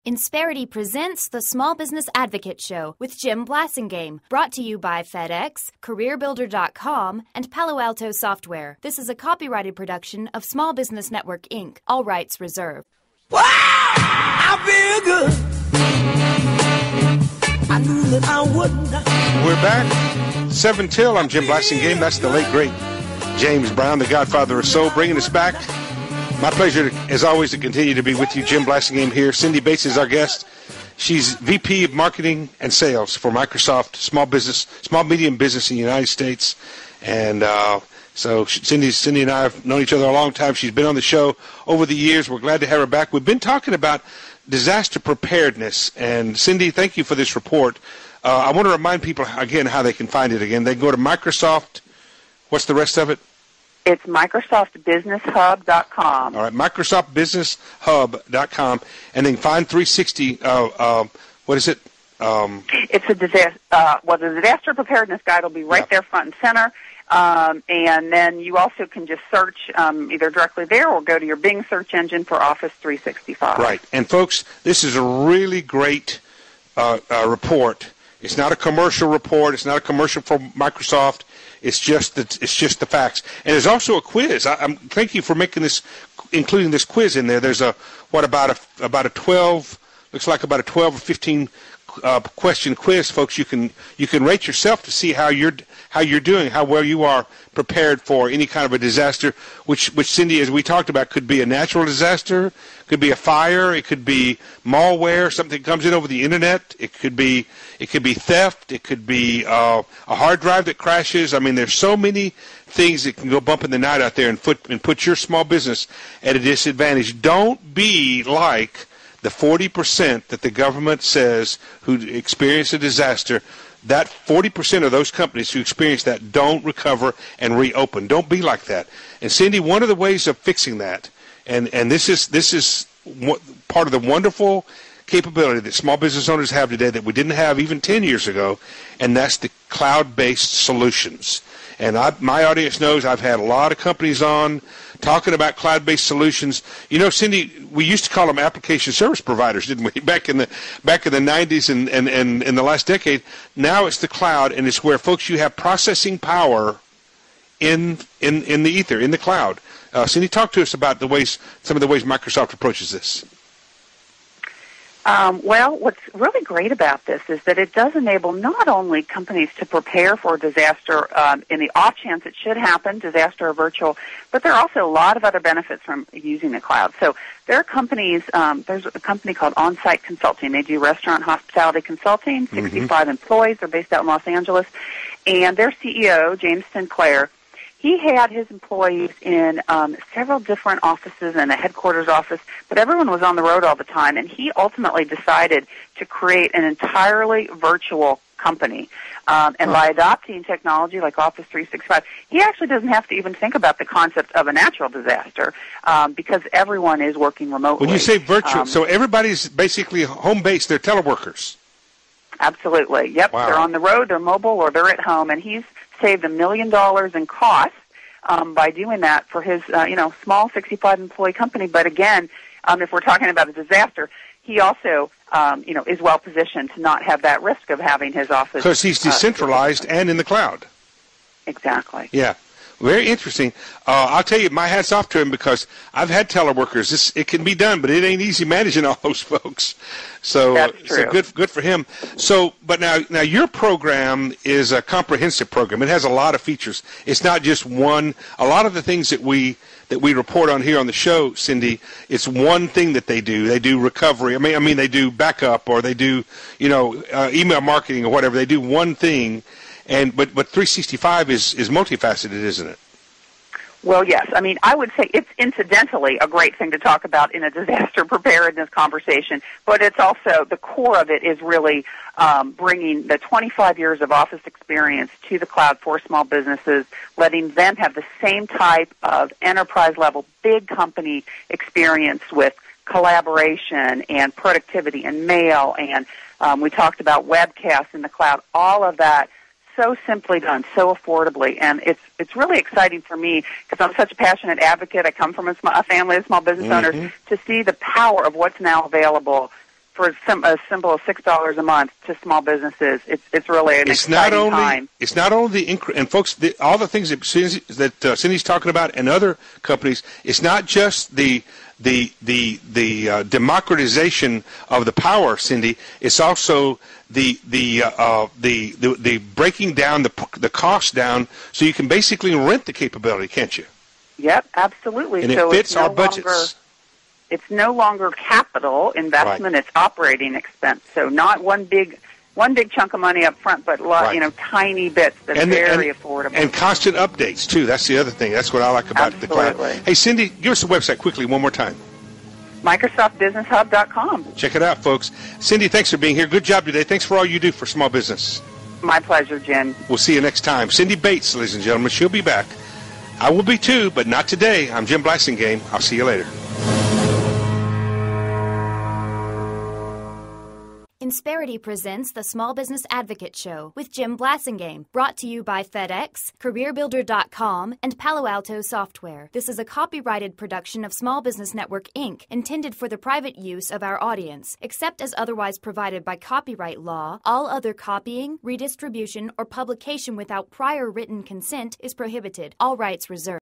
Insperity presents the Small Business Advocate Show with Jim Blasingame, brought to you by FedEx, CareerBuilder.com, and Palo Alto Software. This is a copyrighted production of Small Business Network, Inc., all rights reserved. Wow, I feel good. I knew that I wouldn't. We're back. 7 till. I'm Jim Blasingame. That's the late, great James Brown, the Godfather of Soul, bringing us back. My pleasure, as always, to continue to be with you. Jim Blasingame here. Cindy Bates is our guest. She's VP of Marketing and Sales for Microsoft Small Medium Business in the United States. And so Cindy and I have known each other a long time. She's been on the show over the years. We're glad to have her back. We've been talking about disaster preparedness. And Cindy, thank you for this report. I want to remind people again how they can find it again. They can go to Microsoft. What's the rest of it? It's MicrosoftBusinessHub.com. All right, MicrosoftBusinessHub.com, and then find 360. What is it? It's a disaster. The disaster preparedness guide will be right there, front and center. And then you also can just search either directly there or go to your Bing search engine for Office 365. Right, and folks, this is a really great report. It's not a commercial report. It's not a commercial for Microsoft. It's just the facts. And there's also a quiz. Thank you for including this quiz in there. There's about a 12 or 15 question quiz, folks. You can rate yourself to see how you're doing, how well you are prepared for any kind of a disaster, which Cindy, as we talked about, could be a natural disaster, could be a fire, it could be malware, something comes in over the internet, it could be theft, it could be a hard drive that crashes. I mean, there's so many things that can go bump in the night out there and put your small business at a disadvantage. Don't be like the 40% that the government says who experience a disaster. That 40% of those companies who experience that don't recover and reopen. Don't be like that. And Cindy, one of the ways of fixing that, and this is part of the wonderful capability that small business owners have today that we didn't have even 10 years ago, and that's the cloud-based solutions. And my audience knows I've had a lot of companies on talking about cloud-based solutions. You know, Cindy, we used to call them application service providers, didn't we? Back in the 90s and in the last decade. Now it's the cloud, and it's where, folks, you have processing power in the ether, in the cloud. Cindy, talk to us about some of the ways Microsoft approaches this. Well, what's really great about this is that it does enable not only companies to prepare for a disaster in the off chance it should happen, disaster or virtual, but there are also a lot of other benefits from using the cloud. So there are companies, there's a company called On-Site Consulting. They do restaurant hospitality consulting, 65 employees. They're based out in Los Angeles. And their CEO, James Sinclair, he had his employees in several different offices and a headquarters office, but everyone was on the road all the time, and he ultimately decided to create an entirely virtual company. And by adopting technology like Office 365, he actually doesn't have to even think about the concept of a natural disaster because everyone is working remotely. When you say virtual, so everybody's basically home-based, they're teleworkers. Absolutely. Yep. Wow. They're on the road, they're mobile, or they're at home, and he's saved $1 million in costs by doing that for his, small 65-employee company. But again, if we're talking about a disaster, he also, is well positioned to not have that risk of having his office because he's decentralized and in the cloud. Exactly. Yeah. Very interesting. I'll tell you, my hat's off to him because I've had teleworkers. It can be done, but it ain't easy managing all those folks. So, that's true. So good for him. So, but now your program is a comprehensive program. It has a lot of features. It's not just one. A lot of the things that we report on here on the show, Cindy, it's one thing that they do. They do recovery. I mean, they do backup, or they do email marketing or whatever. They do one thing. But 365 is multifaceted, isn't it? Well, yes. I mean, I would say it's incidentally a great thing to talk about in a disaster preparedness conversation, but it's also, the core of it is really bringing the 25 years of Office experience to the cloud for small businesses, letting them have the same type of enterprise-level, big company experience with collaboration and productivity and mail, and we talked about webcasts in the cloud, all of that. So simply done, so affordably, and it's really exciting for me because I'm such a passionate advocate. I come from a family of small business owners to see the power of what's now available for as simple as $6 a month to small businesses. It's really an exciting time. It's not only and folks, all the things that Cindy's talking about and other companies. It's not just the democratization of the power, Cindy. It's also the breaking down the cost down, so you can basically rent the capability, can't you? Yep, absolutely. And so it fits our budgets. It's no longer capital investment; Right. It's operating expense. So not one big chunk of money up front, but tiny bits that's very affordable. And constant updates too. That's the other thing. That's what I like about the cloud. Hey, Cindy, give us the website quickly one more time. MicrosoftBusinessHub.com. Check it out, folks. Cindy, thanks for being here. Good job today. Thanks for all you do for small business. My pleasure, Jim. We'll see you next time. Cindy Bates, ladies and gentlemen. She'll be back. I will be too, but not today. I'm Jim Blasingame. I'll see you later. Insperity presents the Small Business Advocate Show with Jim Blasingame, brought to you by FedEx, CareerBuilder.com, and Palo Alto Software. This is a copyrighted production of Small Business Network, Inc., intended for the private use of our audience. Except as otherwise provided by copyright law, all other copying, redistribution, or publication without prior written consent is prohibited. All rights reserved.